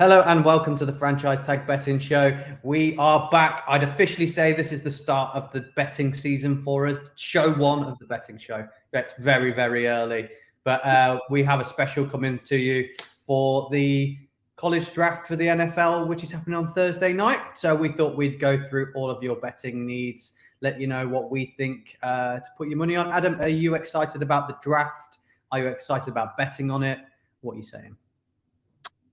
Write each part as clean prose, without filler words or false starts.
Hello and welcome to the Franchise Tag Betting Show. We are back. I'd officially say this is the start of the betting season for us. Show one of the betting show. That's very, very early. But we have a special coming to you for the college draft for the NFL, which is happening on Thursday night. So we thought we'd go through all of your betting needs, let you know what we think to put your money on. Adam, are you excited about the draft? Are you excited about betting on it? What are you saying?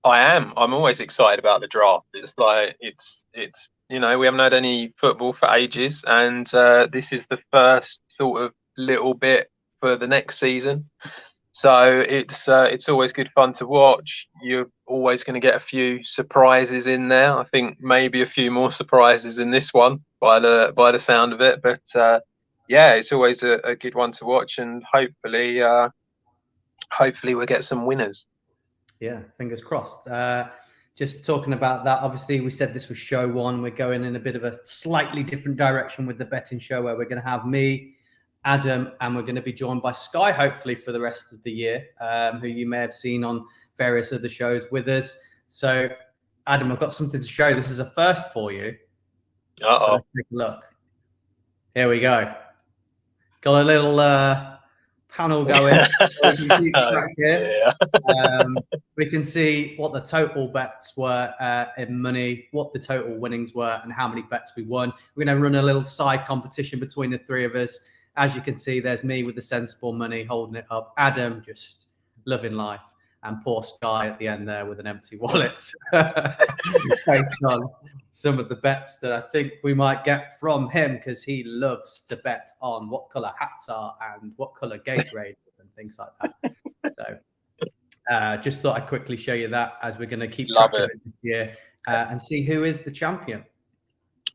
I am. I'm always excited about the draft. It's like it's we haven't had any football for ages, and this is the first sort of little bit for the next season. So it's always good fun to watch. You're always going to get a few surprises in there. I think maybe a few more surprises in this one by the sound of it. But yeah, it's always a good one to watch, and hopefully we'll get some winners. Yeah, fingers crossed. Just talking about that, obviously, we said this was show one. We're going in a bit of a slightly different direction with the betting show where we're going to have me, Adam, and we're going to be joined by Sky, hopefully, for the rest of the year, who you may have seen on various other shows with us. So, Adam, I've got something to show. This is a first for you. Uh-oh. Let's take a look. Here we go. Got a little panel going. We can keep track here. We can see what the total bets were in money, what the total winnings were, and how many bets we won. We're going to run a little side competition between the three of us. As you can see, there's me with the sensible money holding it up. Adam just loving life. And poor Sky at the end there with an empty wallet based on some of the bets that I think we might get from him because he loves to bet on what colour hats are and what colour Gatorade and things like that. So just thought I'd quickly show you that as we're going to keep track of it this year and see who is the champion.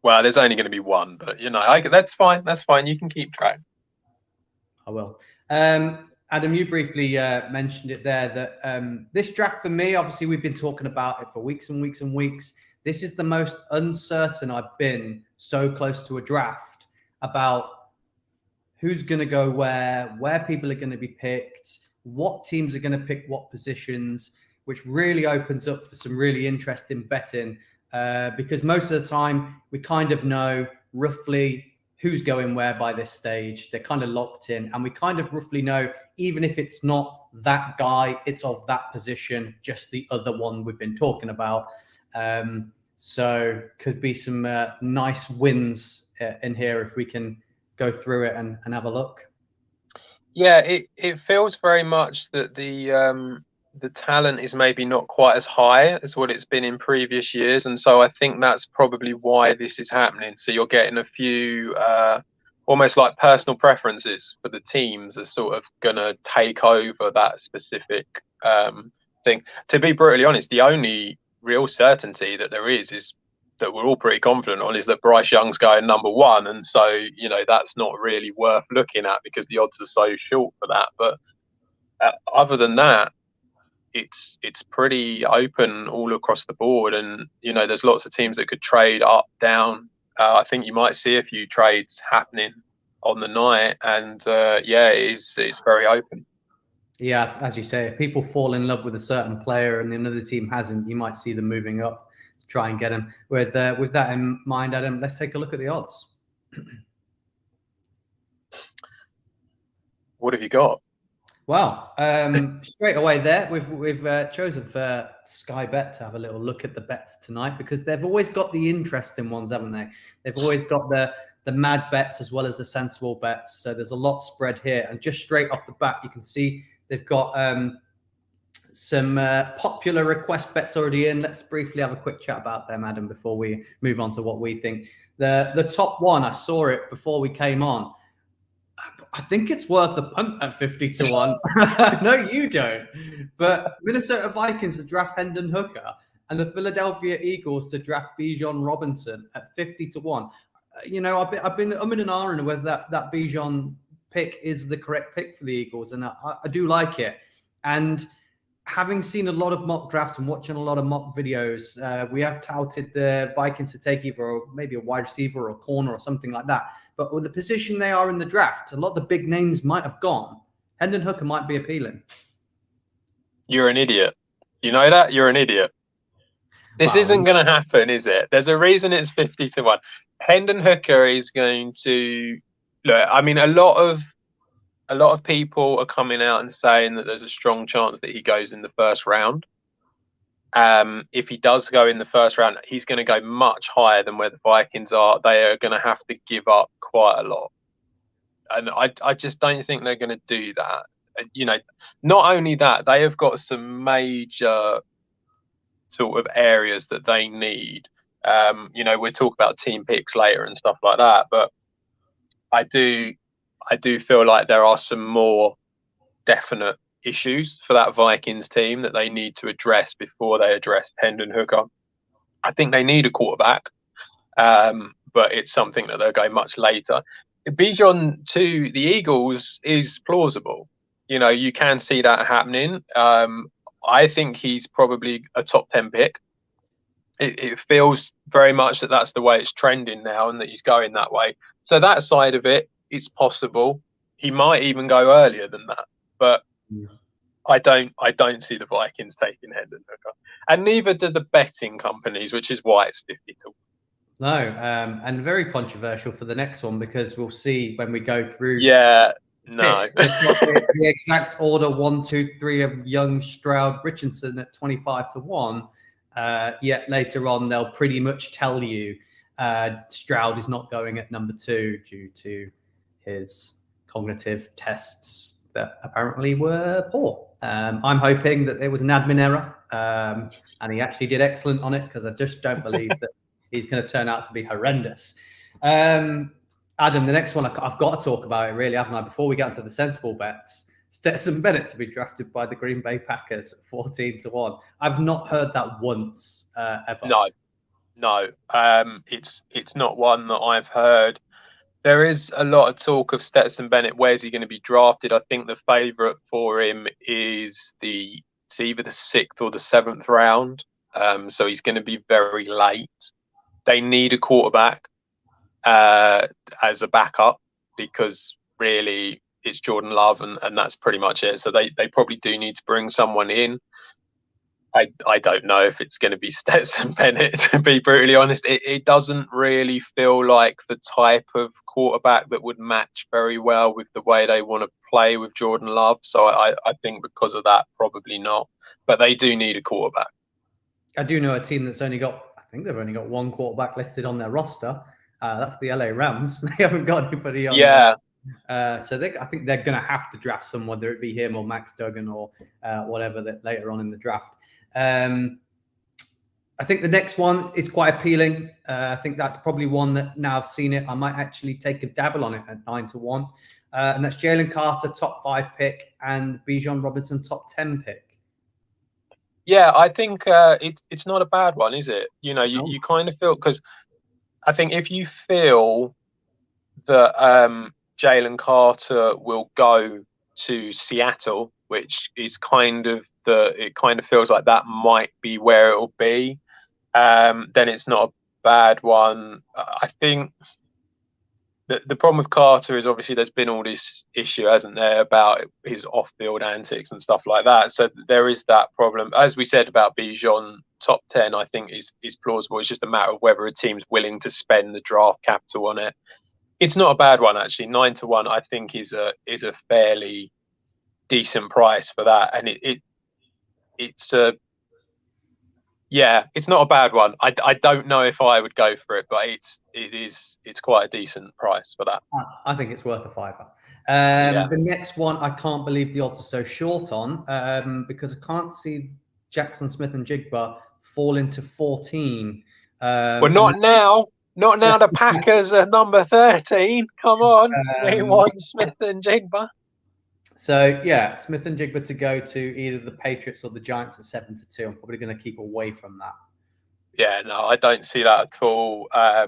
Well, there's only going to be one, but that's fine. That's fine. You can keep track. I will. Adam, you briefly mentioned it there that this draft for me, obviously, we've been talking about it for weeks and weeks and weeks. This is the most uncertain I've been so close to a draft about who's going to go where people are going to be picked, what teams are going to pick what positions, which really opens up for some really interesting betting because most of the time we kind of know roughly who's going where by this stage. They're kind of locked in and we kind of roughly know, even if it's not that guy, it's of that position, just the other one we've been talking about. So could be some nice wins in here if we can go through it and have a look. Yeah, it feels very much that the talent is maybe not quite as high as what it's been in previous years. And so I think that's probably why this is happening. So you're getting a few almost like personal preferences for the teams are sort of going to take over that specific thing. To be brutally honest, the only real certainty that there is that we're all pretty confident on is that Bryce Young's going number one. And so, that's not really worth looking at because the odds are so short for that. But other than that, it's pretty open all across the board. And, there's lots of teams that could trade up, down. I think you might see a few trades happening on the night. And, it's very open. Yeah, as you say, if people fall in love with a certain player and another team hasn't, you might see them moving up to try and get him. With that in mind, Adam, let's take a look at the odds. What have you got? Well, straight away there, we've chosen for Sky Bet to have a little look at the bets tonight because they've always got the interesting ones, haven't they? They've always got the mad bets as well as the sensible bets. So there's a lot spread here. And just straight off the bat, you can see they've got some popular request bets already in. Let's briefly have a quick chat about them, Adam, before we move on to what we think. The top one, I saw it before we came on. I think it's worth a punt at 50 to 1. No, you don't. But Minnesota Vikings to draft Hendon Hooker and the Philadelphia Eagles to draft Bijan Robinson at 50 to 1. I've been in an hour whether that Bijan pick is the correct pick for the Eagles, and I do like it. And having seen a lot of mock drafts and watching a lot of mock videos, we have touted the Vikings to take either maybe a wide receiver or a corner or something like that. But with the position they are in the draft, a lot of the big names might have gone. Hendon Hooker might be appealing. You're an idiot. You know that? You're an idiot. This Well, isn't going to happen, is it? There's a reason it's 50-1. Hendon Hooker is going to look. I mean, a lot of people are coming out and saying that there's a strong chance that he goes in the first round. If he does go in the first round, he's going to go much higher than where the Vikings are. They are going to have to give up quite a lot, and I just don't think they're going to do that. You know, not only that, they have got some major sort of areas that they need. You know, we'll talk about team picks later and stuff like that, but I do feel like there are some more definite issues for that Vikings team that they need to address before they address Hendon Hooker. I think they need a quarterback, but it's something that they'll go much later. Bijan to the Eagles is plausible. You know, you can see that happening. I think he's probably a top 10 pick. It feels very much that that's the way it's trending now and that he's going that way. So that side of it, it's possible. He might even go earlier than that. But I don't see the Vikings taking Hendon Hooker. And neither do the betting companies, which is why it's 50-1. No, and very controversial for the next one because we'll see when we go through. Yeah, no. The exact order 1, 2, 3 of Young, Stroud, Richardson at 25-1. Yet later on, they'll pretty much tell you Stroud is not going at number 2 due to his cognitive tests that apparently were poor. I'm hoping that it was an admin error and he actually did excellent on it because I just don't believe that he's going to turn out to be horrendous. Adam, the next one, I've got to talk about it really, haven't I? Before we get into the sensible bets, Stetson Bennett to be drafted by the Green Bay Packers at 14-1. I've not heard that once ever. No. It's not one that I've heard. There is a lot of talk of Stetson Bennett. Where's he going to be drafted? I think the favourite for him is it's either the 6th or the 7th round. So he's going to be very late. They need a quarterback as a backup because really it's Jordan Love and that's pretty much it. So they probably do need to bring someone in. I don't know if it's going to be Stetson Bennett, to be brutally honest. It doesn't really feel like the type of quarterback that would match very well with the way they want to play with Jordan Love. So I think because of that, probably not. But they do need a quarterback. I do know a team that's they've only got one quarterback listed on their roster. That's the LA Rams. They haven't got anybody on. Yeah. So I think they're going to have to draft someone, whether it be him or Max Duggan or whatever that later on in the draft. I think the next one is quite appealing. I think that's probably one that now I've seen it, I might actually take a dabble on it at 9-1. And that's Jalen Carter, top 5 pick, and Bijan Robinson, top 10 pick. Yeah, I think it's not a bad one, is it? You know, you kind of feel, because I think if you feel that Jalen Carter will go to Seattle, which is it kind of feels like that might be where it will be, then it's not a bad one. I think the problem with Carter is obviously there's been all this issue, hasn't there, about his off-field antics and stuff like that. So there is that problem. As we said about Bijan, top 10, I think is plausible. It's just a matter of whether a team's willing to spend the draft capital on it. It's not a bad one, actually. 9-1, I think, is a fairly decent price for that, and it's not a bad one. I don't know if I would go for it, but it's quite a decent price for that. I think it's worth a fiver. The next one, I can't believe the odds are so short on because I can't see Jackson Smith-Njigba fall into 14. Well, not now. Not now. The Packers are number 13. Come on, they want Smith-Njigba. So yeah, Smith-Njigba to go to either the Patriots or the Giants at 7-2. I'm probably going to keep away from that. Yeah, no, I don't see that at all. I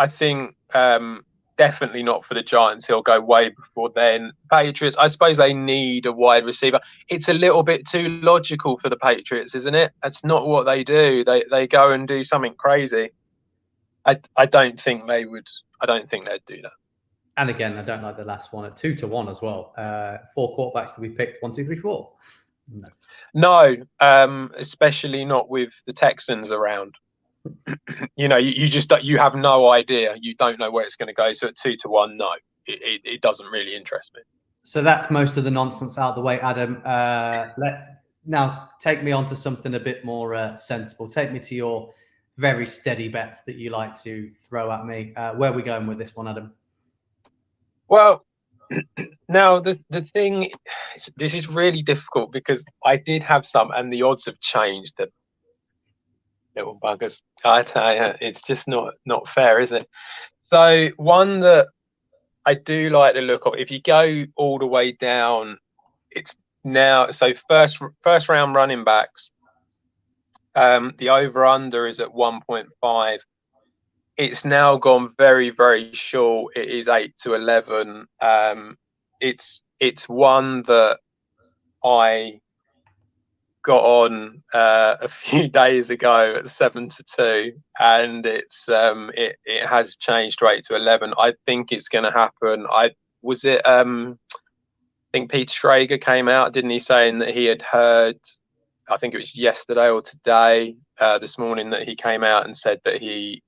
think definitely not for the Giants. He'll go way before then. Patriots, I suppose they need a wide receiver. It's a little bit too logical for the Patriots, isn't it? That's not what they do. They go and do something crazy. I don't think they would. I don't think they'd do that. And again, I don't like the last one at 2-1 as well. 4 quarterbacks to be picked, 1, 2, 3, 4. No, especially not with the Texans around. You just you have no idea. You don't know where it's going to go. So at 2-1, no, it doesn't really interest me. So that's most of the nonsense out of the way, Adam. Now take me on to something a bit more sensible. Take me to your very steady bets that you like to throw at me. Where are we going with this one, Adam? Well, now the thing, this is really difficult because I did have some, and the odds have changed. The little buggers, I tell you, it's just not fair, is it? So one that I do like the look of, if you go all the way down, it's now, so first round running backs, the over under is at 1.5. It's now gone very, very short. It is 8-11. It's one that I got on a few days ago at 7-2, and it has changed to 8-11. I think it's going to happen. I think Peter Schrager came out, didn't he, saying that he had heard, I think it was yesterday or today, this morning, that he came out and said that he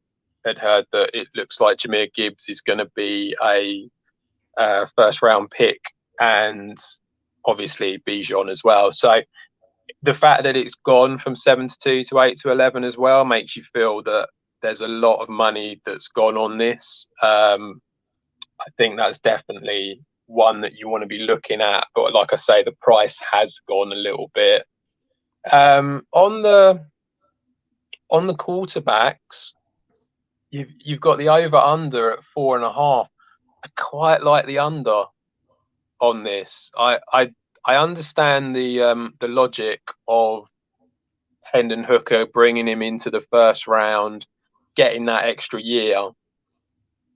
had heard that it looks like Jahmyr Gibbs is going to be a first round pick, and obviously Bijan as well. So the fact that it's gone from 7-2 to 8-11 as well makes you feel that there's a lot of money that's gone on this. I think that's definitely one that you want to be looking at, but like I say, the price has gone a little bit. On the quarterbacks, you've got the over under at 4.5. I quite like the under on this. I understand the logic of Hendon Hooker bringing him into the first round, getting that extra year,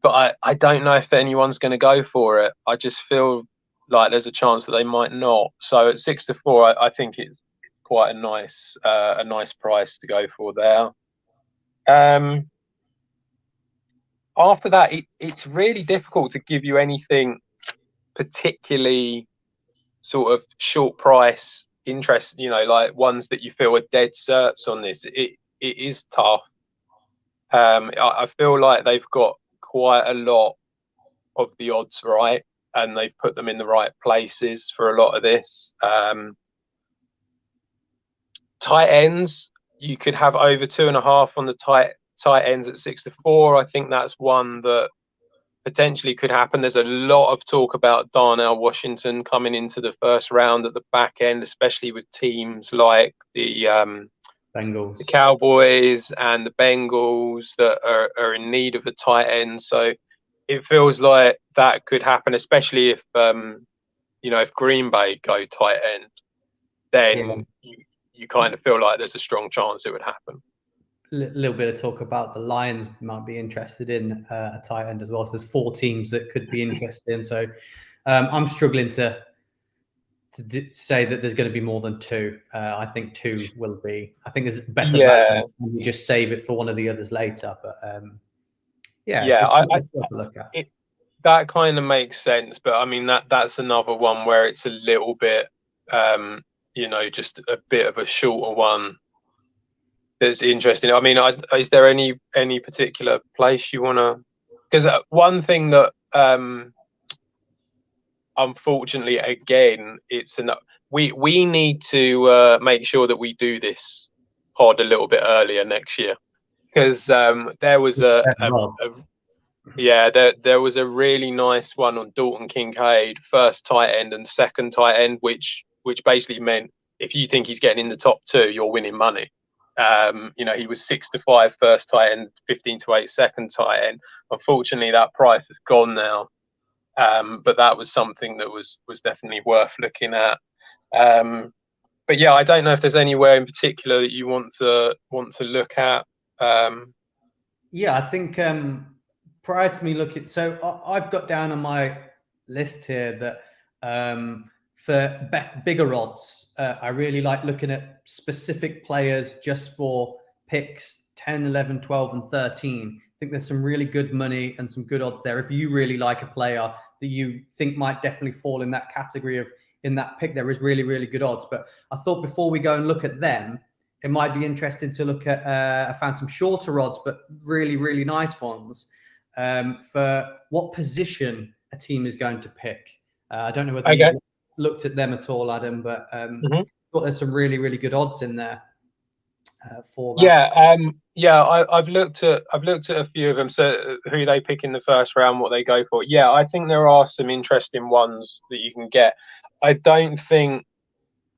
but I don't know if anyone's going to go for it. I just feel like there's a chance that they might not. So at 6-4, I think it's quite a nice price to go for there. After that, it's really difficult to give you anything particularly sort of short price interest, like ones that you feel are dead certs on this. It is tough. I feel like they've got quite a lot of the odds right, and they've put them in the right places for a lot of this. Tight ends, you could have over 2.5 on the tight ends at 6-4. I think that's one that potentially could happen. There's a lot of talk about Darnell Washington coming into the first round at the back end, especially with teams like the Bengals, the Cowboys and the Bengals that are in need of a tight end. So it feels like that could happen, especially if if Green Bay go tight end, then you kind of feel like there's a strong chance it would happen. A little bit of talk about the Lions might be interested in a tight end as well. So there's 4 teams that could be interested in. So I'm struggling to say that there's going to be more than 2. I think 2 will be. I think there's better value. We just save it for one of the others later. But I look at it. That kind of makes sense. But I mean that's another one where it's a little bit, just a bit of a shorter one. That's interesting. I mean, is there any particular place you want to? Because one thing that, unfortunately, again, it's enough. We need to make sure that we do this pod a little bit earlier next year, because there was there was a really nice one on Dalton Kincaid, first tight end and second tight end, which basically meant if you think he's getting in the top 2, you're winning money. He was 6-5 first tight end, 15-8 second tight end. Unfortunately, that price has gone now, but that was something that was definitely worth looking at. But yeah, I don't know if there's anywhere in particular that you want to look at. Yeah, I think prior to me looking, so I've got down on my list here that for bigger odds, I really like looking at specific players just for picks 10, 11, 12, and 13. I think there's some really good money and some good odds there. If you really like a player that you think might definitely fall in that category of in that pick there is really, really good odds. But I thought before we go and look at them, it might be interesting to look at, I found some shorter odds, but really, really nice ones for what position a team is going to pick. I don't know whether you looked at them at all, Adam, but I thought there's some really, really good odds in there for that. I've looked at a few of them. So who they pick in the first round, what they go for. Yeah, I think there are some interesting ones that you can get. I don't think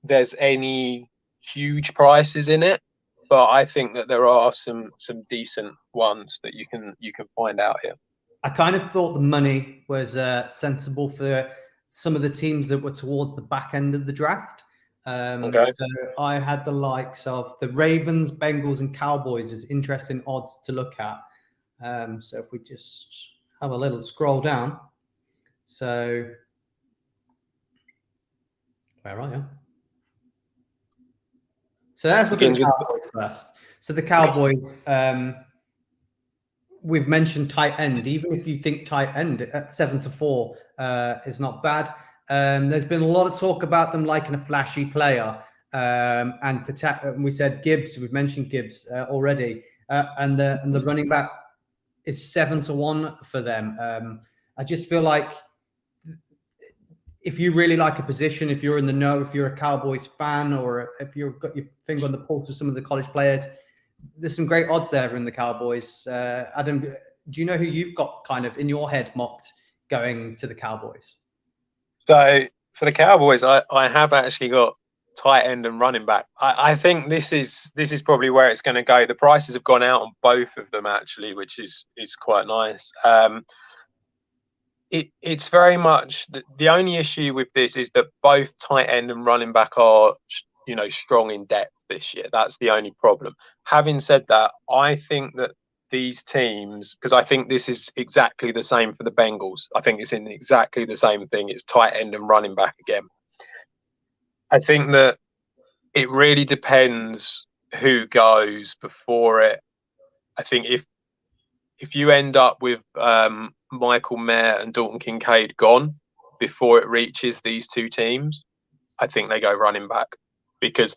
there's any huge prices in it, but I think that there are some decent ones that you can find out here. I kind of thought the money was sensible for some of the teams that were towards the back end of the draft. So I had the likes of the Ravens, Bengals, and Cowboys as interesting odds to look at. So if we just have a little scroll down. So where are you? So let's look at the Cowboys first. So the Cowboys, we've mentioned tight end. Even if you think tight end at 7-4 is not bad. There's been a lot of talk about them liking a flashy player, and we said Gibbs. We've mentioned Gibbs already, and the running back is 7-1 for them. I just feel like if you really like a position, if you're in the know, if you're a Cowboys fan, or if you've got your finger on the pulse of some of the college players, there's some great odds there in the Cowboys. Adam, do you know who you've got kind of in your head mocked going to the Cowboys? So for the Cowboys, I have actually got tight end and running back. I think this is probably where it's going to go. The prices have gone out on both of them actually, which is quite nice. It's very much the only issue with this is that both tight end and running back are strong in depth this year. That's the only problem. Having said that, I think that these teams, because I think this is exactly the same for the Bengals. I think it's in exactly the same thing. It's tight end and running back again. I think that it really depends who goes before it. I think if you end up with Michael Mayer and Dalton Kincaid gone before it reaches these two teams, I think they go running back. Because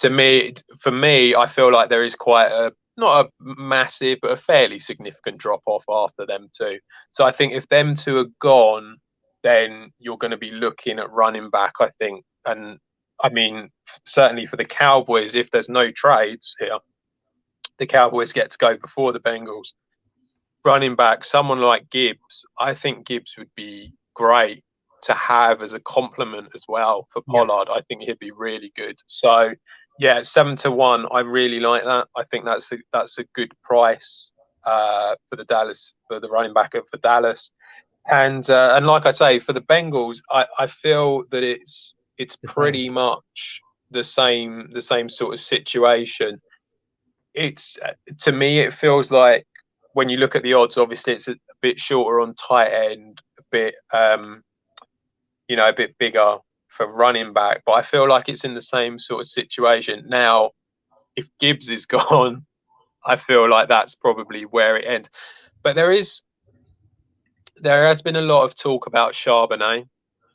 for me, I feel like there is quite not a massive, but a fairly significant drop off after them two. So I think if them two are gone, then you're going to be looking at running back, I think. And I mean, certainly for the Cowboys, if there's no trades here, the Cowboys get to go before the Bengals. Running back, someone like Gibbs, I think Gibbs would be great to have as a complement as well for Pollard. I think he'd be really good. So yeah, 7-1. I really like that. I think that's a good price for the running back for Dallas. And like I say, for the Bengals, I feel that it's pretty much the same sort of situation. It's to me, it feels like when you look at the odds, obviously it's a bit shorter on tight end, a bit bigger for running back, but I feel like it's in the same sort of situation. Now, if Gibbs is gone, I feel like that's probably where it ends. But there has been a lot of talk about Charbonnet,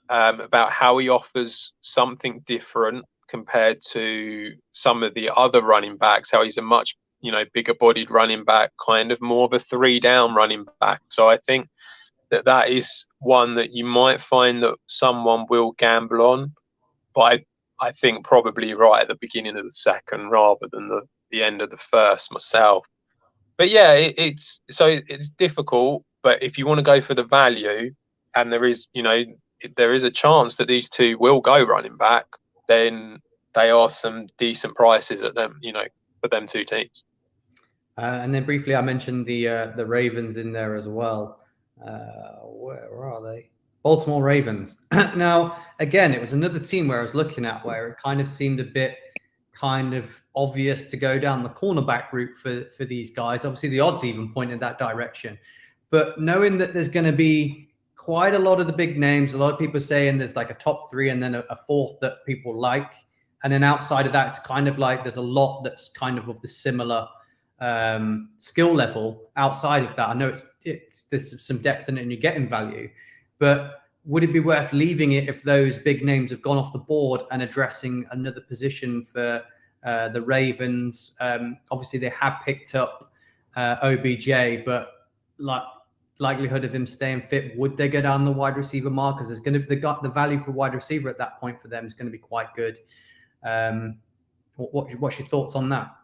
about how he offers something different compared to some of the other running backs, how he's a much bigger bodied running back, kind of more of a 3-down running back. So I think that is one that you might find that someone will gamble on, but I think probably right at the beginning of the second rather than the end of the first myself. But yeah, it's difficult. But if you want to go for the value, and there is a chance that these two will go running back, then they are some decent prices at them, for them two teams. And then briefly, I mentioned the Ravens in there as well. Where are they? Baltimore Ravens. Now, again, it was another team where I was looking at where it kind of seemed a bit kind of obvious to go down the cornerback route for these guys. Obviously, the odds even point in that direction. But knowing that there's going to be quite a lot of the big names, a lot of people saying there's like a top 3 and then a fourth that people like. And then outside of that, it's kind of like there's a lot that's kind of the similar skill level outside of that. I know there's some depth in it and you're getting value, but would it be worth leaving it if those big names have gone off the board and addressing another position for the Ravens? Obviously, they have picked up OBJ, but likelihood of him staying fit, would they go down the wide receiver mark? Because there's going to be the value for wide receiver at that point for them is going to be quite good. What's your thoughts on that?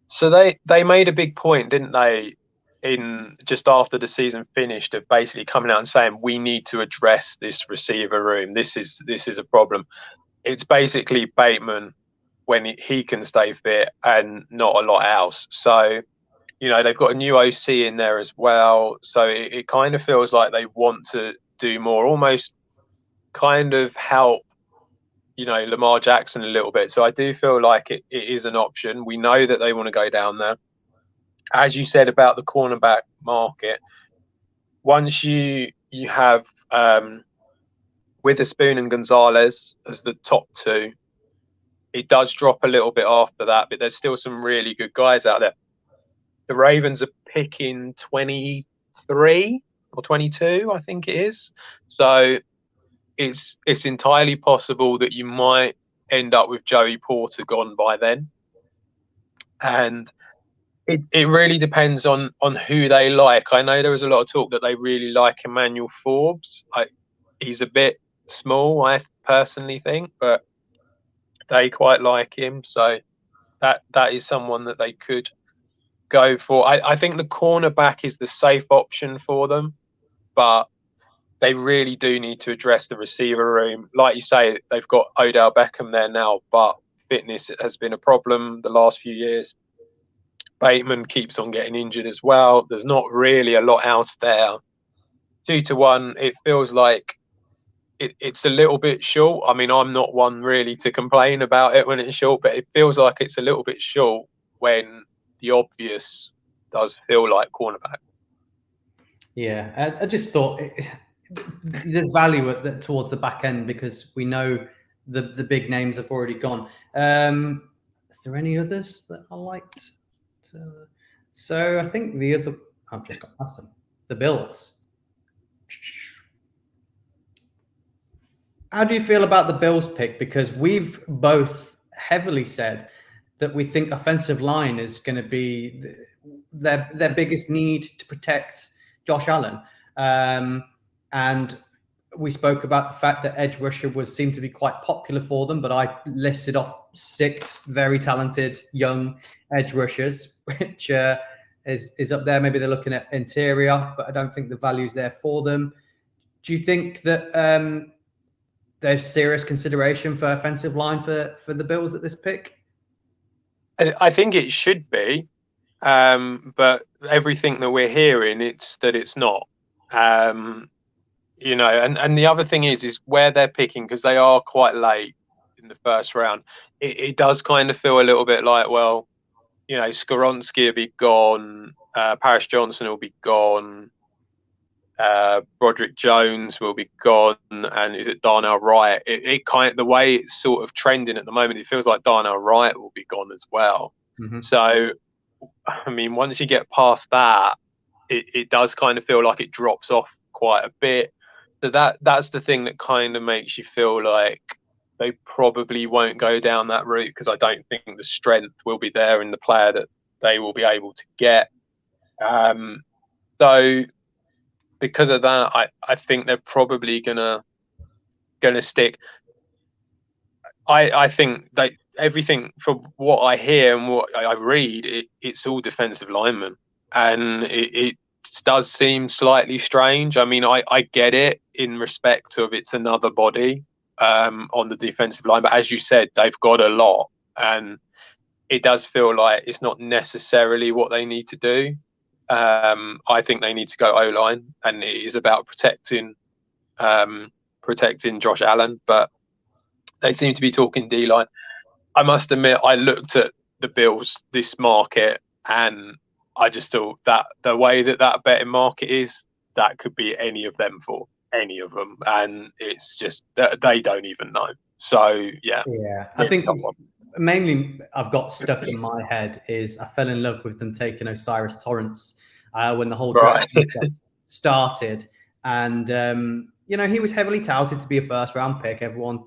So they made a big point, didn't they, in just after the season finished, of basically coming out and saying we need to address this receiver room. This is a problem. It's basically Bateman when he can stay fit and not a lot else. So, you know, they've got a new OC in there as well. So it kind of feels like they want to do more, almost kind of help, you know, Lamar Jackson a little bit. So I do feel like it is an option. We know that they want to go down there. As you said about the cornerback market, once you have Witherspoon and Gonzalez as the top two, it does drop a little bit after that, but there's still some really good guys out there. The Ravens are picking 23 or 22, I think it is. So it's entirely possible that you might end up with Joey Porter gone by then. And it really depends on who they like. I know there was a lot of talk that they really like Emmanuel Forbes. He's a bit small, I personally think, but they quite like him. So that is someone that they could go for. I think the cornerback is the safe option for them, but they really do need to address the receiver room. Like you say, they've got Odell Beckham there now, but fitness has been a problem the last few years. Bateman keeps on getting injured as well. There's not really a lot else there. 2-1, it feels like it's a little bit short. I mean, I'm not one really to complain about it when it's short, but it feels like it's a little bit short when the obvious does feel like cornerback. Yeah, I just thought there's value towards the back end because we know the big names have already gone. Is there any others that I liked? So I think the other, I've just got past them, the Bills. How do you feel about the Bills pick? Because we've both heavily said that we think offensive line is going to be their biggest need to protect Josh Allen. And we spoke about the fact that edge rusher seemed to be quite popular for them, but I listed off 6 very talented young edge rushers, which is up there. Maybe they're looking at interior, but I don't think the value's there for them. Do you think that there's serious consideration for offensive line for the Bills at this pick? I think it should be, but everything that we're hearing, it's not. You know, and the other thing is where they're picking, because they are quite late in the first round. It does kind of feel a little bit like, well, you know, Skoronski will be gone, Paris Johnson will be gone, Broderick Jones will be gone, and is it Darnell Wright? It kind of, the way it's sort of trending at the moment, it feels like Darnell Wright will be gone as well. Mm-hmm. So, I mean, once you get past that, it does kind of feel like it drops off quite a bit. So that's the thing that kind of makes you feel like they probably won't go down that route, because I don't think the strength will be there in the player that they will be able to get. So because of that, I think they're probably gonna stick. I think everything from what I hear and what I read, it's all defensive linemen, and it does seem slightly strange. I mean, I get it in respect of it's another body on the defensive line, but as you said, they've got a lot, and it does feel like it's not necessarily what they need to do. I think they need to go O-line, and it is about protecting Josh Allen, but they seem to be talking D-line. I must admit, I looked at the Bills, this market, and I just thought that the way that betting market is, that could be any of them for any of them, and it's just that they don't even know. So yeah, I think mainly I've got stuck in my head is I fell in love with them taking Osiris Torrance when the whole draft started, and you know, he was heavily touted to be a first-round pick. Everyone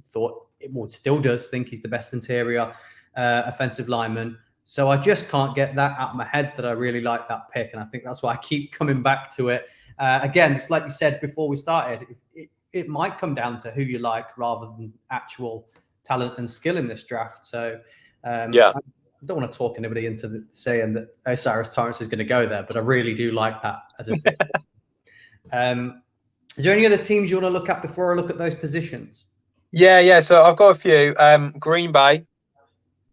thought, well, still does think he's the best interior offensive lineman. So I just can't get that out of my head that I really like that pick. And I think that's why I keep coming back to it. Again, it's like you said before we started, it might come down to who you like rather than actual talent and skill in this draft. So I don't want to talk anybody into saying that O'Cyrus Torrence is going to go there, but I really do like that as a pick. Is there any other teams you want to look at before I look at those positions? Yeah. So I've got a few. Green Bay.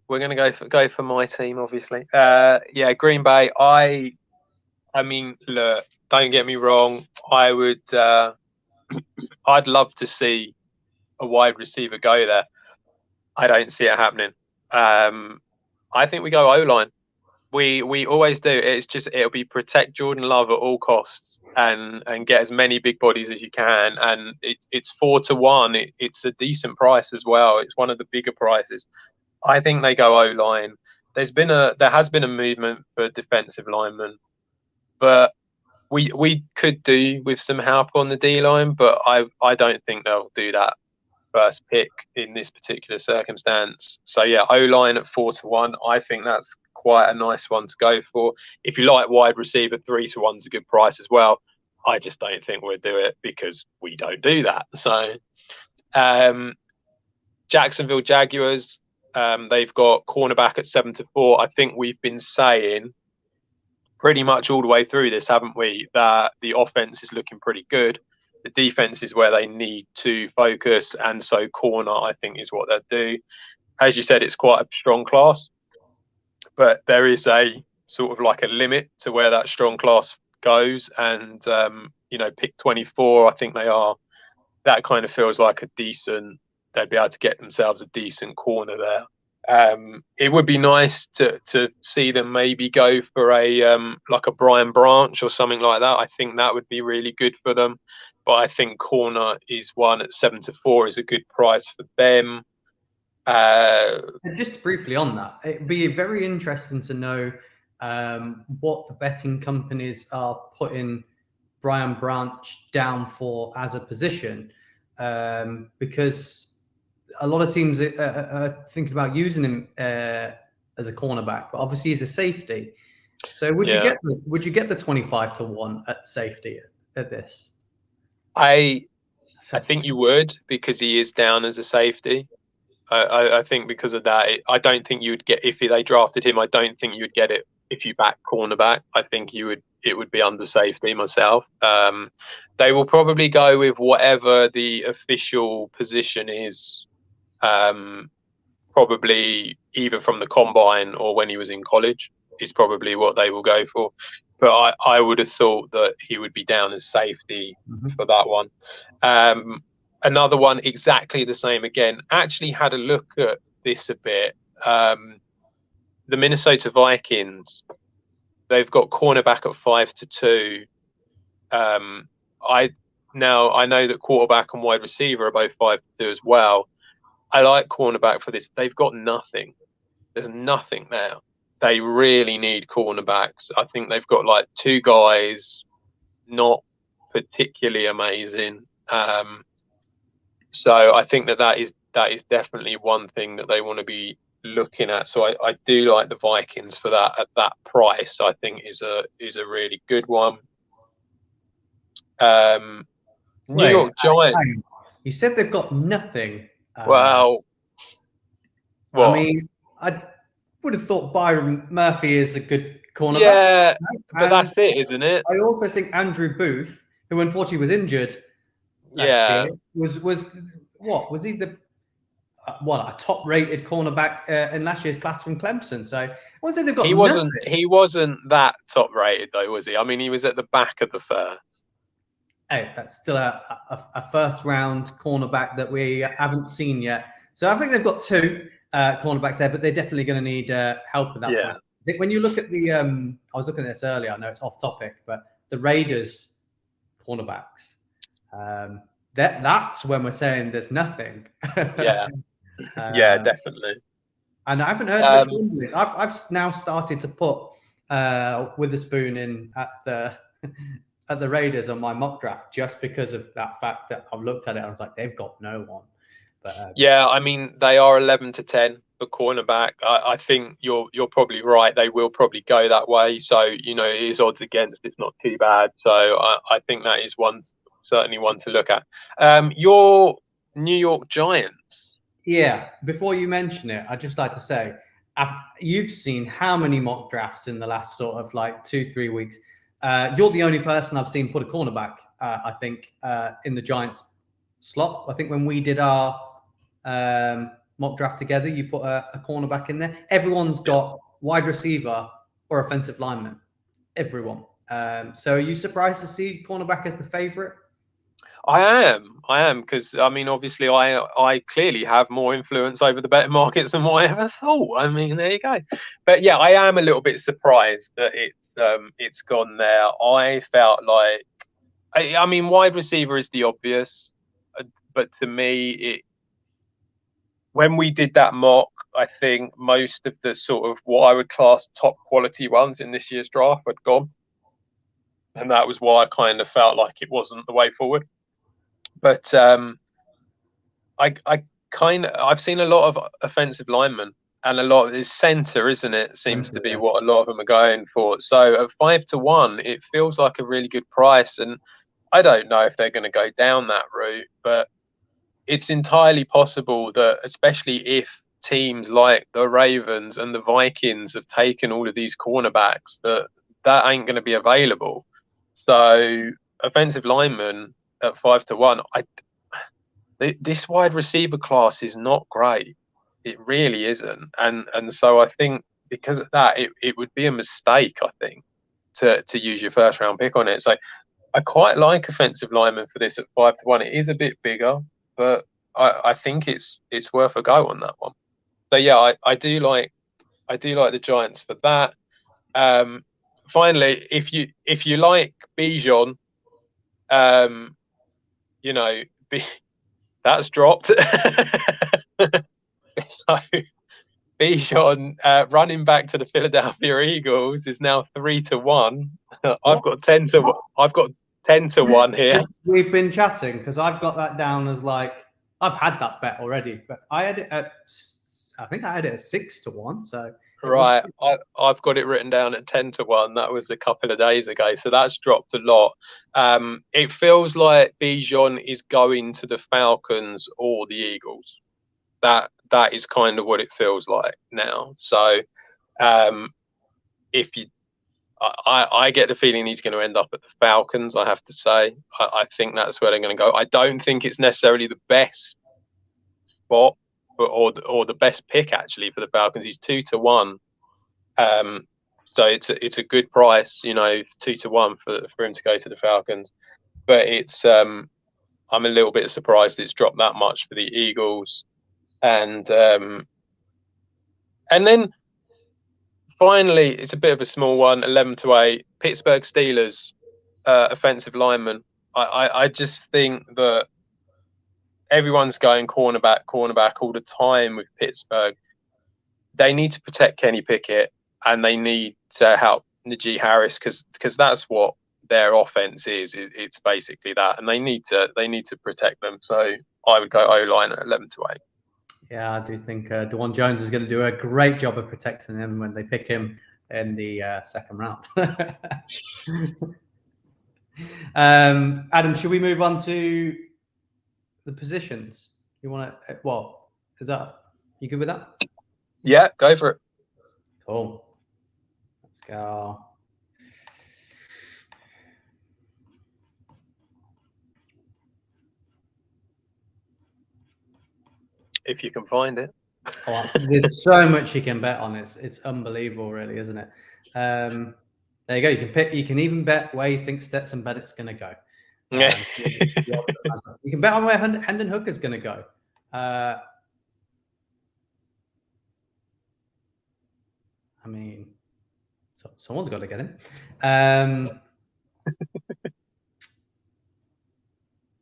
We're going to go for my team, obviously. Green Bay. I mean, look, don't get me wrong. I would. I'd love to see a wide receiver go there. I don't see it happening. I think we go O-line. We always do. It's just it'll be protect Jordan Love at all costs and get as many big bodies as you can. And it's 4-1. It's a decent price as well. It's one of the bigger prices. I think they go O-line. There has been a movement for defensive linemen, but we could do with some help on the D line. But I don't think they'll do that first pick in this particular circumstance. So yeah, O-line at 4-1. I think that's quite a nice one to go for. If you like wide receiver, 3-1 is a good price as well. I just don't think we'll do it because we don't do that. So Jacksonville Jaguars, they've got cornerback at 7-4. I think we've been saying pretty much all the way through this, haven't we, that the offense is looking pretty good. The defense is where they need to focus, and so corner, I think, is what they'll do. As you said, it's quite a strong class, but there is a sort of like a limit to where that strong class goes. And, pick 24, I think that kind of feels like they'd be able to get themselves a decent corner there. It would be nice to see them maybe go for like a Brian Branch or something like that. I think that would be really good for them. But I think corner is one at 7-4 is a good price for them. Just briefly on that, it'd be very interesting to know what the betting companies are putting Brian Branch down for as a position, because a lot of teams are thinking about using him as a cornerback, but obviously he's a safety. So would you get the 25-1 at safety at this? I think you would, because he is down as a safety. I think because of that, I don't think you would get, if they drafted him, I don't think you would get it if you back cornerback. I think it would be under safety myself. They will probably go with whatever the official position is, probably either from the combine or when he was in college is probably what they will go for. But I would have thought that he would be down as safety for that one. Another one, exactly the same again. Actually had a look at this a bit. The Minnesota Vikings, they've got cornerback at 5-2. I know that quarterback and wide receiver are both 5-2 as well. I like cornerback for this. They've got nothing. There's nothing there. They really need cornerbacks. I think they've got like two guys, not particularly amazing. So I think that is definitely one thing that they want to be looking at. So I do like the Vikings for that at that price. I think is a really good one. New York Giants. You said they've got nothing. Well, what? I mean, I would have thought Byron Murphy is a good cornerback. Yeah, but that's it, isn't it? I also think Andrew Booth, who unfortunately was injured last year, was he the a top-rated cornerback in last year's class from Clemson? So I wouldn't say they've got. He wasn't that top-rated though, was he? I mean, he was at the back of the first. Hey, that's still a first-round cornerback that we haven't seen yet. So I think they've got two cornerbacks there, but they're definitely going to need help with that. Yeah. Point. I think when you look at the, I was looking at this earlier. I know it's off topic, but the Raiders cornerbacks, that's when we're saying there's nothing. Yeah, yeah, definitely. And I haven't heard this. I've now started to put Witherspoon in at the at the Raiders on my mock draft just because of that fact that I've looked at it and I was like, they've got no one. But yeah, I mean, they are 11 to 10 for cornerback. I think you're probably right. They will probably go that way. So, you know, it is odds against. It's not too bad. So I think that is certainly one to look at. Your New York Giants. yeah, before you mention it, I'd just like to say, you've seen how many mock drafts in the last sort of like 2-3 weeks. You're the only person I've seen put a cornerback, I think, in the Giants slot. I think when we did our mock draft together, you put a cornerback in there. Everyone's got wide receiver or offensive lineman. Everyone. So are you surprised to see cornerback as the favorite? I am, because I mean, obviously, I clearly have more influence over the betting markets than what I ever thought. I mean, there you go. But yeah, I am a little bit surprised that it's gone there. I felt like, I mean, wide receiver is the obvious, but to me, when we did that mock, I think most of the sort of what I would class top quality ones in this year's draft had gone, and that was why I kind of felt like it wasn't the way forward. But I've seen a lot of offensive linemen, and a lot of it's center, isn't it? Seems to be what a lot of them are going for. So at 5 to 1, it feels like a really good price, and I don't know if they're going to go down that route, but it's entirely possible that, especially if teams like the Ravens and the Vikings have taken all of these cornerbacks, that ain't going to be available. So offensive linemen at 5 to 1, this wide receiver class is not great. It really isn't, and so I think because of that, it would be a mistake, I think, to use your first round pick on it. So I quite like offensive linemen for this at 5 to 1. It is a bit bigger, but I think it's worth a go on that one. So yeah, I do like the Giants for that. Finally, if you like Bijan, you know, that's dropped. So Bijan, running back to the Philadelphia Eagles, is now 3 to 1. I've got 10 to 1 here. We've been chatting because I've got that down as like I've had that bet already, but I had it at, I think I had it at 6 to 1. So right, I've got it written down at 10 to 1. That was a couple of days ago, so that's dropped a lot. It feels like Bijan is going to the Falcons or the Eagles. That is kind of what it feels like now. So if you, I get the feeling he's going to end up at the Falcons. I have to say, I think that's where they're going to go. I don't think it's necessarily the best spot, or the best pick actually for the Falcons. He's 2 to 1, so it's a good price, you know, 2 to 1 for him to go to the Falcons. But it's I'm a little bit surprised it's dropped that much for the Eagles, and then finally it's a bit of a small one, 11 to 8, Pittsburgh Steelers offensive lineman. I just think that everyone's going cornerback all the time with Pittsburgh. They need to protect Kenny Pickett, and they need to help Najee Harris because that's what their offense is. It's basically that, and they need to protect them. So I would go O-line at 11 to 8. Yeah, I do think DeJuan Jones is going to do a great job of protecting him when they pick him in the second round. Adam, should we move on to the positions? You want to? Well, you good with that? Yeah, go for it. Cool. Let's go. If you can find it. Oh, there's so much you can bet on. It's unbelievable, really, isn't it? There you go. You can even bet where you think Stetson Bennett's going to go. You can bet on where Hendon Hooker's going to go. I mean, someone's got to get him.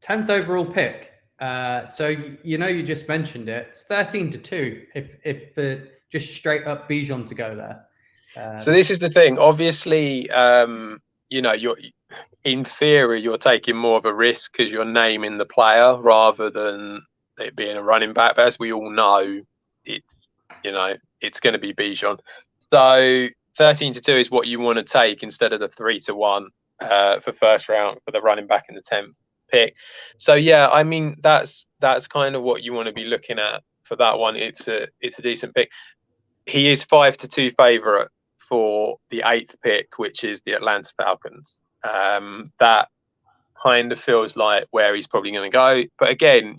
10th overall pick. So you just mentioned it. It's 13 to 2. If just straight up Bijan to go there. So this is the thing. Obviously, in theory, you're taking more of a risk because you're naming the player rather than it being a running back. But as we all know, it's going to be Bijan. So 13-2 is what you want to take instead of the 3-1 for first round for the running back in the 10th pick. So yeah, I mean that's kind of what you want to be looking at for that one. It's a decent pick. He is 5-2 favorite for the 8th pick, which is the Atlanta Falcons. That kind of feels like where he's probably going to go. But again,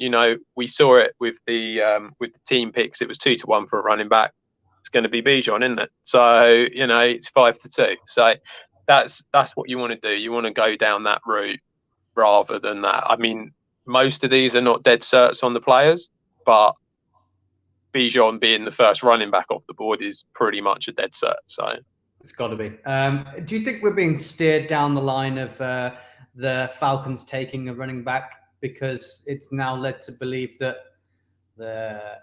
we saw it with the team picks. It was 2-1 for a running back. It's going to be Bijan, isn't it? So it's 5-2. So that's what you want to do. You want to go down that route rather than that. I mean, most of these are not dead certs on the players, but Bijan being the first running back off the board is pretty much a dead cert. So it's got to be. Do you think we're being steered down the line of the Falcons taking a running back because it's now led to believe that the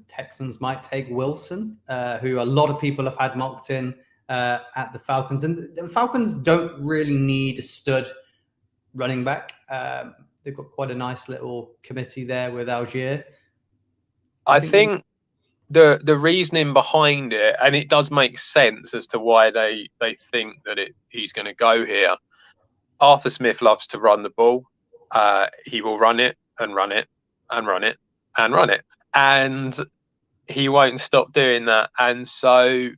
Texans might take Wilson, who a lot of people have had mocked in at the Falcons, and the Falcons don't really need a stud running back. They've got quite a nice little committee there with Algier. I think the reasoning behind it, and it does make sense as to why they think that he's going to go here. Arthur Smith loves to run the ball. He will run it and run it and run it and run it, and he won't stop doing that. And so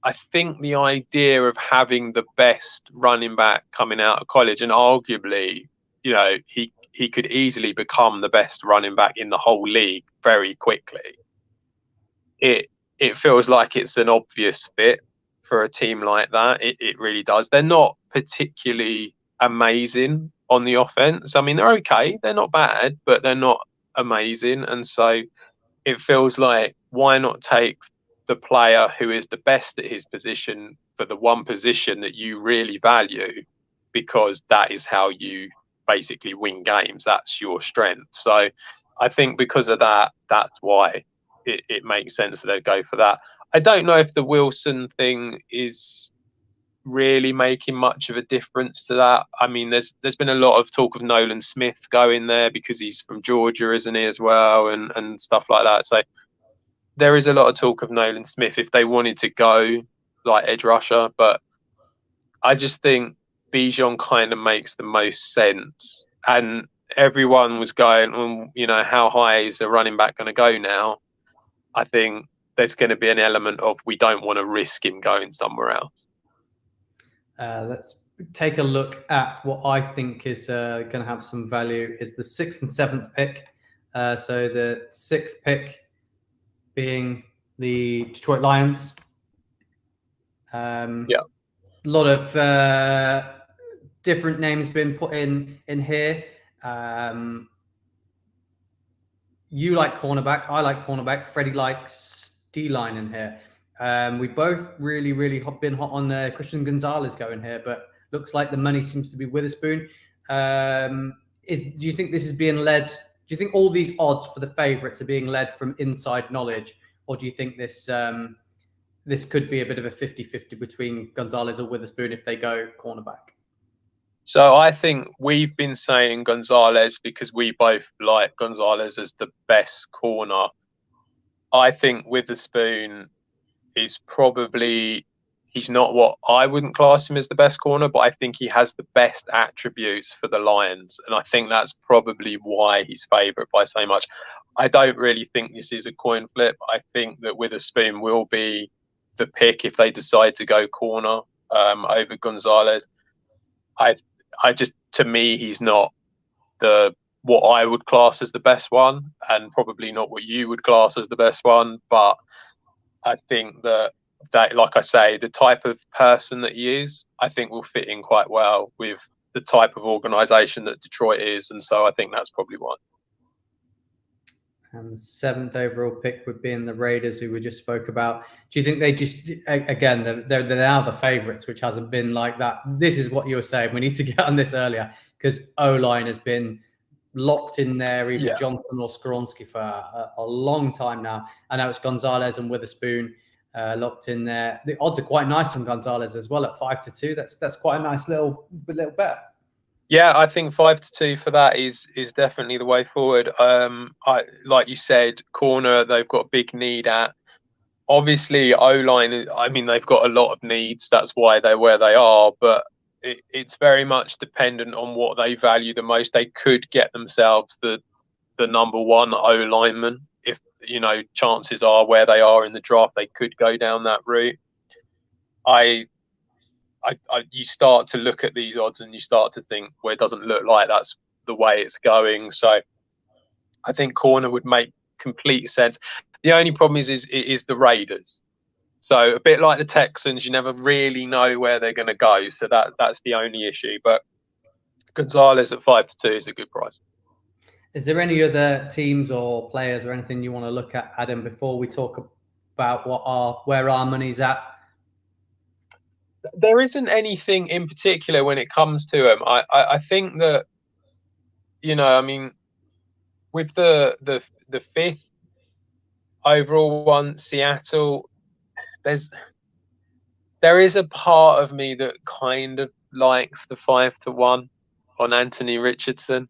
I think the idea of having the best running back coming out of college, and arguably, he could easily become the best running back in the whole league very quickly. It feels like it's an obvious fit for a team like that. It really does. They're not particularly amazing on the offense. I mean, they're okay. They're not bad, but they're not amazing. And so it feels like, why not take the player who is the best at his position for the one position that you really value, because that is how you basically win games. That's your strength. So I think because of that, that's why it makes sense that they'd go for that. I don't know if the Wilson thing is really making much of a difference to that. I mean, there's been a lot of talk of Nolan Smith going there because he's from Georgia, isn't he, as well, and stuff like that. So there is a lot of talk of Nolan Smith if they wanted to go like edge rusher, but I just think Bijan kind of makes the most sense. And everyone was going, well, how high is a running back going to go now? I think there's going to be an element of we don't want to risk him going somewhere else. Let's take a look at what I think is going to have some value is the 6th and 7th pick. So the 6th pick being the Detroit Lions. Yeah. A lot of different names been put in here. You like cornerback. I like cornerback. Freddie likes D-line in here. We both really been hot on Christian Gonzalez going here, but looks like the money seems to be Witherspoon. Do you think this is being led? Do you think all these odds for the favourites are being led from inside knowledge, or do you think this could be a bit of a 50-50 between Gonzalez or Witherspoon if they go cornerback? So I think we've been saying Gonzalez because we both like Gonzalez as the best corner. I think Witherspoon is probably, he's not what I wouldn't class him as the best corner, but I think he has the best attributes for the Lions. And I think that's probably why he's favourite by so much. I don't really think this is a coin flip. I think that Witherspoon will be the pick if they decide to go corner over Gonzalez. I just, to me, he's not what I would class as the best one, and probably not what you would class as the best one. But I think that like I say, the type of person that he is, I think will fit in quite well with the type of organisation that Detroit is, and so I think that's probably one. And the 7th overall pick would be in the Raiders, who we just spoke about. Do you think they just, again, they're now the favourites, which hasn't been like that? This is what you were saying. We need to get on this earlier because O-line has been locked in there, either Johnson or Skoronski for a long time now. I know it's Gonzalez and Witherspoon. locked in there. The odds are quite nice on Gonzalez as well at 5-2. That's quite a nice little bet. Yeah, I think 5-2 for that is definitely the way forward. Like you said, corner they've got a big need at. Obviously, O-line. I mean, they've got a lot of needs. That's why they're where they are. But it's very much dependent on what they value the most. They could get themselves the number one O-lineman. If chances are where they are in the draft, they could go down that route. You start to look at these odds and you start to think, well, it doesn't look like that's the way it's going. So I think corner would make complete sense. The only problem is the Raiders. So a bit like the Texans, you never really know where they're going to go. So that's the only issue. But Gonzalez at 5-2 is a good price. Is there any other teams or players or anything you want to look at, Adam, before we talk about where our money's at? There isn't anything in particular when it comes to them. I think that I mean, with the fifth overall one, Seattle, there is a part of me that kind of likes the 5-1 on Anthony Richardson.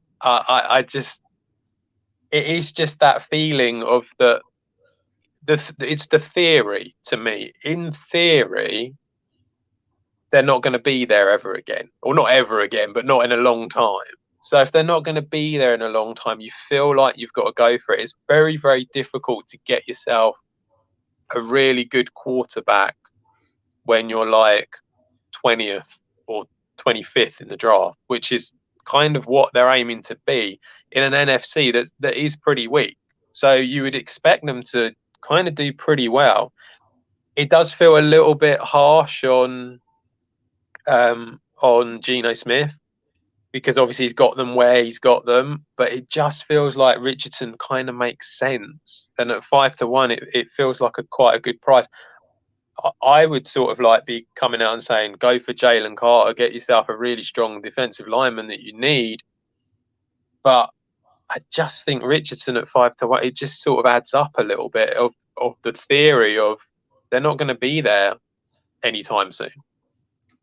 It is just that feeling of it's the theory to me. In theory, they're not going to be there ever again, or not ever again, but not in a long time. So if they're not going to be there in a long time, you feel like you've got to go for it. It's very, very difficult to get yourself a really good quarterback when you're like 20th or 25th in the draft, which is kind of what they're aiming to be in an NFC that is pretty weak. So you would expect them to kind of do pretty well. It does feel a little bit harsh on Geno Smith, because obviously he's got them where he's got them, but it just feels like Richardson kind of makes sense. And at 5-1, it feels like quite a good price. I would sort of like be coming out and saying, go for Jalen Carter, get yourself a really strong defensive lineman that you need. But I just think Richardson at 5-1, it just sort of adds up a little bit of the theory of they're not going to be there anytime soon.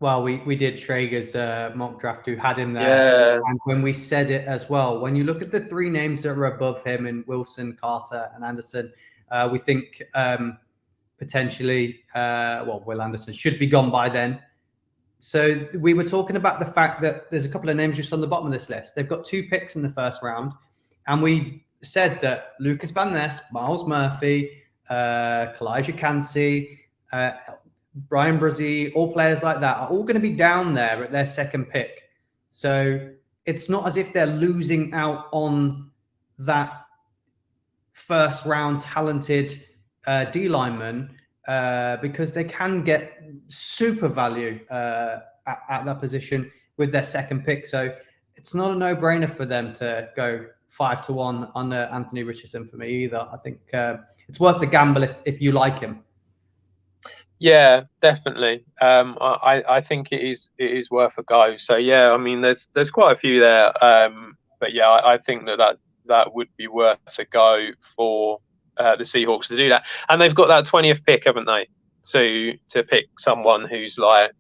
Well, we did Traeger's mock draft, who had him there. Yeah. And when we said it as well, when you look at the three names that are above him in Wilson, Carter, and Anderson, we think potentially, Will Anderson should be gone by then. So we were talking about the fact that there's a couple of names just on the bottom of this list. They've got 2 picks in the first round. And we said that Lucas Van Ness, Miles Murphy, Kalijah Kancey, Brian Brzee, all players like that are all going to be down there at their second pick. So it's not as if they're losing out on that first round talented D lineman, because they can get super value at that position with their second pick. So it's not a no-brainer for them to go 5-1 on Anthony Richardson for me either. I think it's worth the gamble if you like him. Yeah, definitely. I think it is worth a go. So yeah, I mean, there's quite a few there. But yeah, I think that would be worth a go for the Seahawks to do that. And they've got that 20th pick, haven't they? So to pick someone who's like,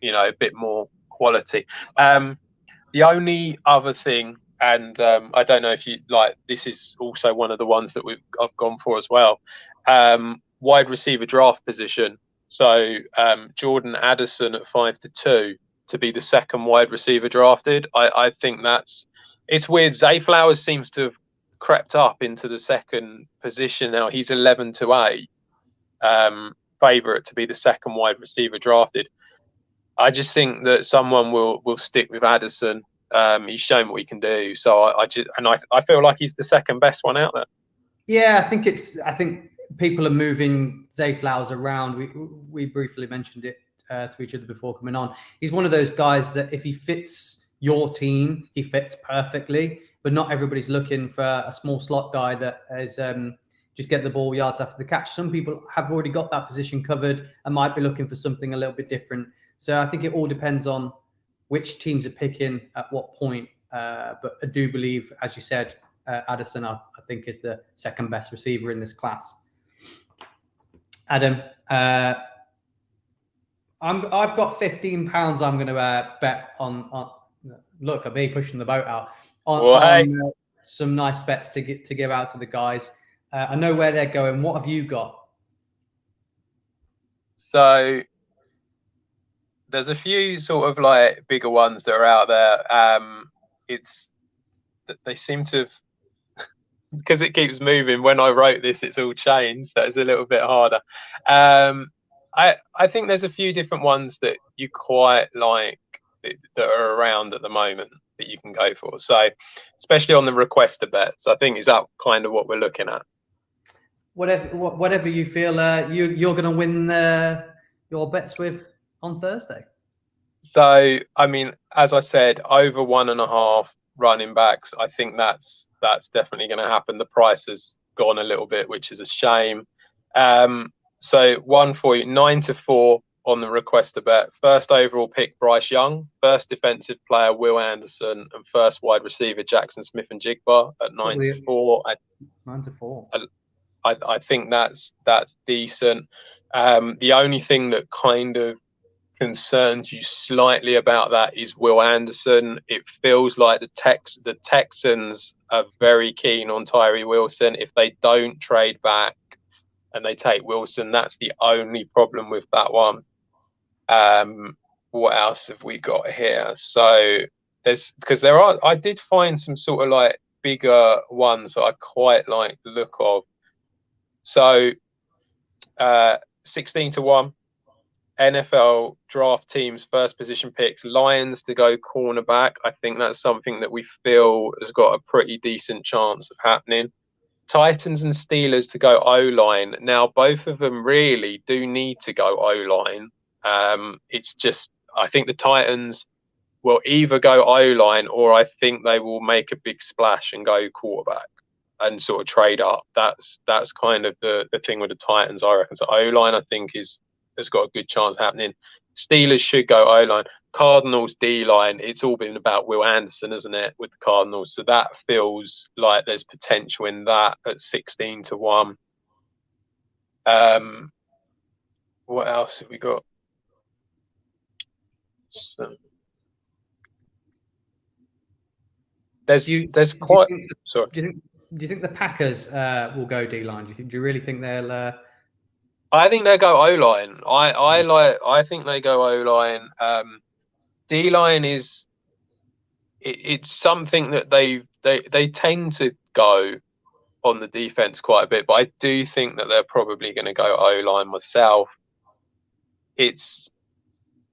a bit more quality. The only other thing, and I don't know if you like, this is also one of the ones that I've gone for as well. Wide receiver draft position. So Jordan Addison at 5-2 to be the second wide receiver drafted. I think it's weird. Zay Flowers seems to have crept up into the second position now. He's 11-8, favorite to be the second wide receiver drafted. I just think that someone will stick with Addison. He's shown what he can do. So I feel like he's the second best one out there. Yeah, I think people are moving Zay Flowers around. We briefly mentioned it to each other before coming on. He's one of those guys that if he fits your team, he fits perfectly. But not everybody's looking for a small slot guy that is just get the ball yards after the catch. Some people have already got that position covered and might be looking for something a little bit different. So I think it all depends on which teams are picking at what point. But I do believe, as you said, Addison, I think, is the second best receiver in this class. Adam, I've got £15. I'm going to bet on. Look at me pushing the boat out on some nice bets to give out to the guys. I know where they're going. What have you got? So there's a few sort of like bigger ones that are out there. They seem to have, because it keeps moving. When I wrote this, it's all changed, so it's a little bit harder. I think there's a few different ones that you quite like that are around at the moment that you can go for. So especially on the requester bets, I think is that kind of what we're looking at. Whatever you feel you're going to win your bets with on Thursday. So I mean, as I said, over 1.5 running backs. I think that's definitely going to happen. The price has gone a little bit, which is a shame. So one for you, 9-4 on the requester bet. First overall pick, Bryce Young. First defensive player, Will Anderson, and first wide receiver, Jackson Smith-Njigba at 9-4. 9-4. I think that's decent. The only thing that kind of concerns you slightly about that is Will Anderson. It feels like the Texans are very keen on Tyree Wilson. If they don't trade back and they take Wilson, that's the only problem with that one. What else have we got here? So I did find some sort of like bigger ones that I quite like the look of. So 16-1 NFL draft teams first position picks, Lions to go cornerback. I think that's something that we feel has got a pretty decent chance of happening. Titans and Steelers to go O-line. Now, both of them really do need to go O-line. It's just, I think the Titans will either go O-line or I think they will make a big splash and go quarterback and sort of trade up. That's kind of the thing with the Titans, I reckon. So O-line, I think, has got a good chance happening. Steelers should go O-line. Cardinals D-line, it's all been about Will Anderson, isn't it, with the Cardinals? So that feels like there's potential in that at 16-1. What else have we got? There's quite. Sorry. Do you think the Packers will go D-line? Do you really think they'll? I think they go O-line. I think they go O-line. D-line is it's something that they tend to go on the defense quite a bit, but I do think that they're probably going to go O-line myself.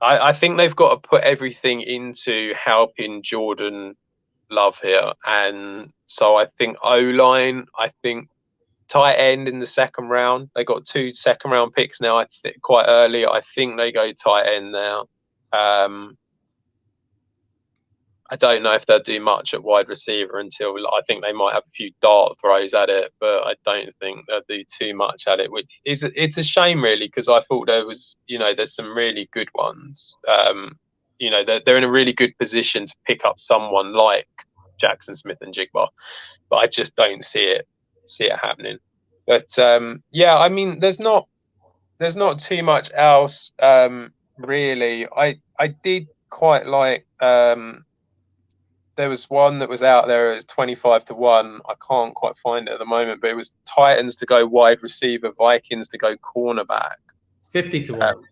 I think they've got to put everything into helping Jordan Love here, and so I think O-line. I think tight end in the second round. They got 2 second-round picks now. I think quite early. I think they go tight end now. I don't know if they'll do much at wide receiver until I think they might have a few dart throws at it, but I don't think they'll do too much at it. Which it's a shame really, because I thought there was, there's some really good ones. They're in a really good position to pick up someone like Jackson Smith-Njigba, but I just don't see it happening. But I mean, there's not too much else really. I did quite like. There was one that was out there. It was 25-1. I can't quite find it at the moment, but it was Titans to go wide receiver, Vikings to go cornerback. 50-1.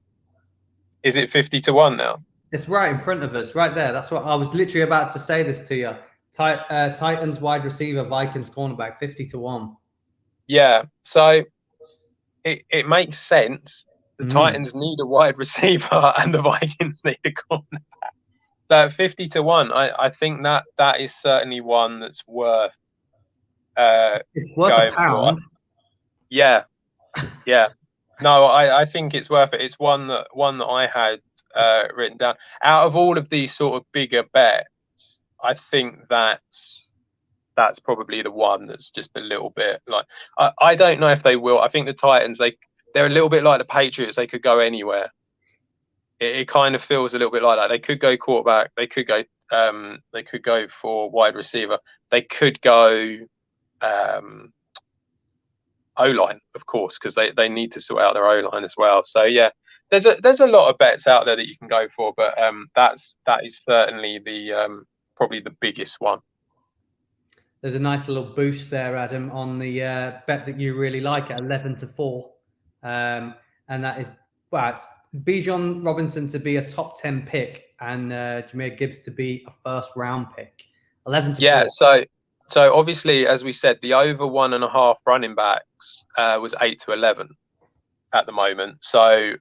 Is it 50-1 now? It's right in front of us, right there. That's what I was literally about to say this to you. Titans wide receiver, Vikings cornerback, 50-1. Yeah, so it makes sense. The Titans need a wide receiver and the Vikings need a cornerback. That 50-1, I think that is certainly one that's worth. It's worth a pound. Yeah. No, I think it's worth it. It's one that I had written down. Out of all of these sort of bigger bets, I think that's probably the one that's just a little bit like. I don't know if they will. I think the Titans they're a little bit like the Patriots. They could go anywhere. It kind of feels a little bit like that. They could go quarterback. They could go for wide receiver. They could go. I O-line, of course, because they need to sort out their O-line as well. So yeah, there's a lot of bets out there that you can go for, but that is certainly the probably the biggest one. There's a nice little boost there, Adam, on the bet that you really like at 11-4, and that is it's Bijan Robinson to be a top 10 pick and Jahmyr Gibbs to be a first round pick. 11-4. Yeah, so obviously, as we said, the over 1.5 running backs was 8-11 at the moment. So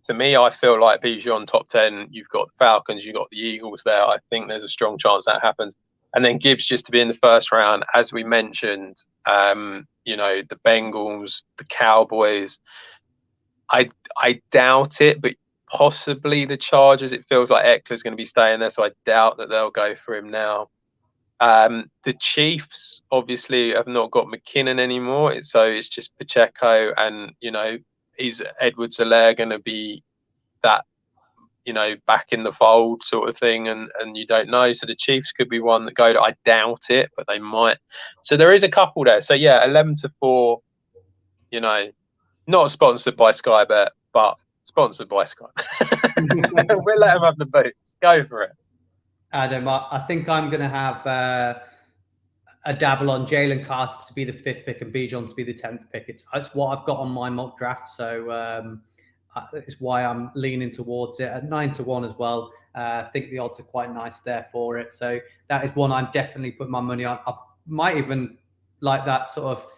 for me, I feel like Bijan top 10. You've got the Falcons, you've got the Eagles there. I think there's a strong chance that happens. And then Gibbs just to be in the first round, as we mentioned. The Bengals, the Cowboys. I doubt it, but possibly the Chargers. It feels like Eckler's going to be staying there, so I doubt that they'll go for him now. The Chiefs obviously have not got McKinnon anymore, so it's just Pacheco, and is Edwards-Helaire going to be that back in the fold sort of thing, and you don't know. So the Chiefs could be one that go to. I doubt it, but they might. So there is a couple there. So yeah, 11-4. Not sponsored by Sky Bet, but sponsored by Sky. We'll let them have the boots. Go for it. Adam, I think I'm going to have a dabble on Jalen Carter to be the 5th pick and Bijan to be the 10th pick. It's what I've got on my mock draft, so it's why I'm leaning towards it at 9-1 as well. I think the odds are quite nice there for it. So that is one I'm definitely putting my money on. I might even like that sort of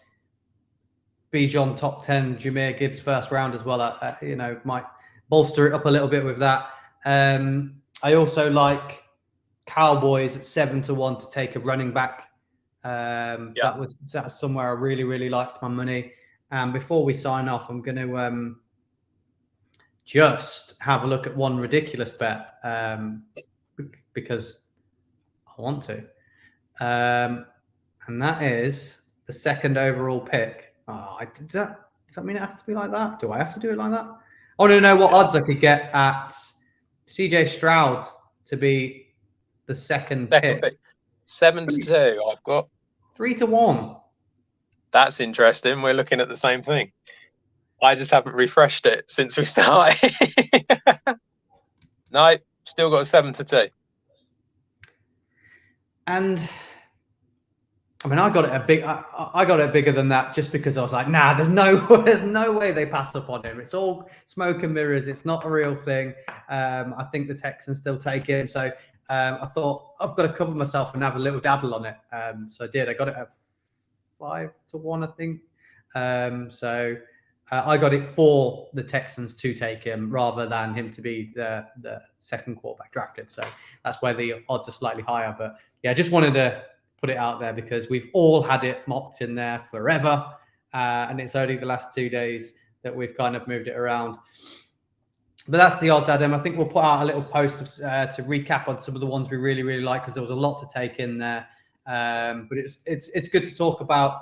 Bijan top 10, Jahmyr Gibbs first round as well. Might bolster it up a little bit with that. I also like Cowboys at 7-1 to take a running back. That's somewhere I really, really liked my money. And before we sign off, I'm going to just have a look at one ridiculous bet because I want to. And that is the 2nd overall pick. Does that mean it has to be like that? Do I have to do it like that? I want to know what odds I could get at CJ Stroud to be the second pick. 7-2, I've got. 3-1. That's interesting. We're looking at the same thing. I just haven't refreshed it since we started. No, still got a 7-2. And I mean, I got it bigger than that just because I was like, nah, there's no way they pass up on him. It's all smoke and mirrors. It's not a real thing. I think the Texans still take him. So I thought I've got to cover myself and have a little dabble on it. So I did. I got it at 5-1, I think. So I got it for the Texans to take him rather than him to be the second quarterback drafted. So that's where the odds are slightly higher. But yeah, I just wanted to put it out there because we've all had it mocked in there forever. And it's only the last 2 days that we've kind of moved it around. But that's the odds, Adam. I think we'll put out a little post to recap on some of the ones we really, really like because there was a lot to take in there. But it's good to talk about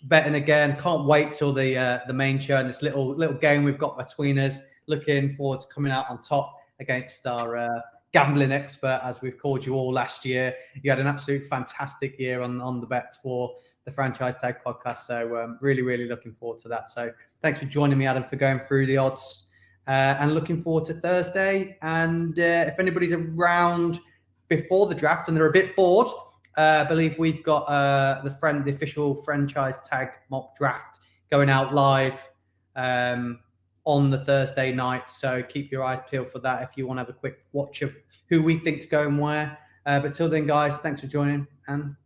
betting again. Can't wait till the main show and this little game we've got between us. Looking forward to coming out on top against our gambling expert, as we've called you all last year. You had an absolute fantastic year on the bets for the Franchise Tag podcast. So really, really looking forward to that. So thanks for joining me, Adam, for going through the odds and looking forward to Thursday. And if anybody's around before the draft and they're a bit bored, I believe we've got the official Franchise Tag mock draft going out live on the Thursday night. So keep your eyes peeled for that if you want to have a quick watch of who we think's going where. But till then, guys, thanks for joining and